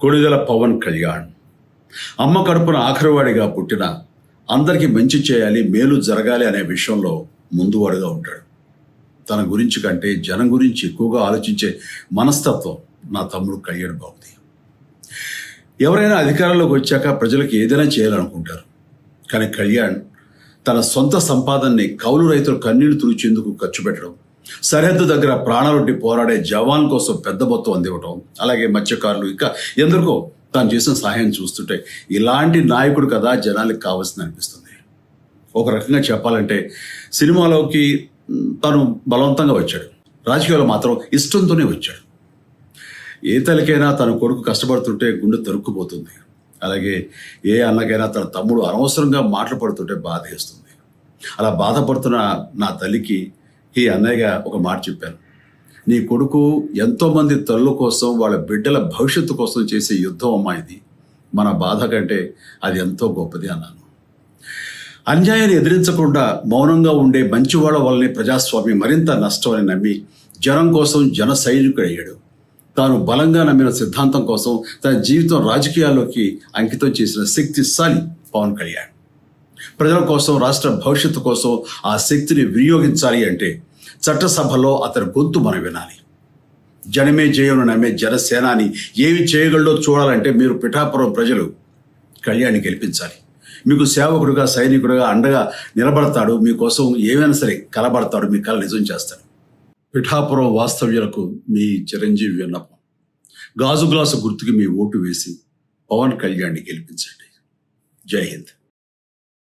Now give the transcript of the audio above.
కొణిదెల పవన్ కళ్యాణ్ అమ్మ కడుపున ఆఖరివాడిగా పుట్టిన అందరికీ మంచి చేయాలి, మేలు జరగాలి అనే విషయంలో ముందువాడుగా ఉంటాడు. తన గురించి కంటే జనం గురించి ఎక్కువగా ఆలోచించే మనస్తత్వం నా తమ్ముడు కళ్యాణ్ బాబుది. ఎవరైనా అధికారంలోకి వచ్చాక ప్రజలకు ఏదైనా చేయాలనుకుంటారు. కానీ కళ్యాణ్ తన సొంత సంపాదనని కౌలు రైతులు కన్నీళ్లు తుడిచేందుకు ఖర్చు పెట్టడం, సరిహద్దు దగ్గర ప్రాణాలొడ్డి పోరాడే జవాన్ కోసం పెద్ద మొత్తం అందివ్వటం, అలాగే మత్స్యకారులు ఇంకా ఎందరికో తాను చేసిన సహాయం చూస్తుంటే ఇలాంటి నాయకుడు కదా జనానికి కావాల్సింది అనిపిస్తుంది. ఒక రకంగా చెప్పాలంటే సినిమాలోకి తను బలవంతంగా వచ్చాడు, రాజకీయాల్లో మాత్రం ఇష్టంతోనే వచ్చాడు. ఏ తల్లికైనా తన కొడుకు కష్టపడుతుంటే గుండె తరుక్కుపోతుంది. అలాగే ఏ అన్నకైనా తన తమ్ముడు అనవసరంగా మాటలు పడుతుంటే బాధ వేస్తుంది. అలా బాధపడుతున్న నా తల్లికి ఈ అన్నయ్యగా ఒక మాట చెప్పాను. నీ కొడుకు ఎంతోమంది తల్లుల కోసం, వాళ్ళ బిడ్డల భవిష్యత్తు కోసం చేసే యుద్ధం అమ్మా ఇది. మన బాధ కంటే అది ఎంతో గొప్పది అన్నాను. అన్యాయాన్ని ఎదిరించకుండా మౌనంగా ఉండే మంచివాళ్ళ వల్లనే ప్రజాస్వామ్యం మరింత నష్టం అని నమ్మి జనం కోసం జన సైనికుడు అయ్యాడు. తాను బలంగా నమ్మిన సిద్ధాంతం కోసం తన జీవితం రాజకీయాల్లోకి అంకితం చేసిన శక్తిశాలి పవన్ కళ్యాణ్. ప్రజల కోసం, రాష్ట్ర భవిష్యత్తు కోసం ఆ శక్తిని వినియోగించాలి అంటే చట్టసభలో అతని గొంతు మనం వినాలి. జనమే జయను నమ్మే జనసేనాని ఏమి చేయగలడో చూడాలంటే మీరు పిఠాపురం ప్రజలు కళ్యాణ్ని గెలిపించాలి. మీకు సేవకుడుగా, సైనికుడుగా అండగా నిలబడతాడు. మీకోసం ఏమైనా సరే కలబడతాడు, మీ కళ నిజం చేస్తాడు. పిఠాపురం వాస్తవ్యులకు మీ చిరంజీవి విన్నపం. గాజు గ్లాసు గుర్తుకి మీ ఓటు వేసి పవన్ కళ్యాణ్ని గెలిపించండి. జై హింద్.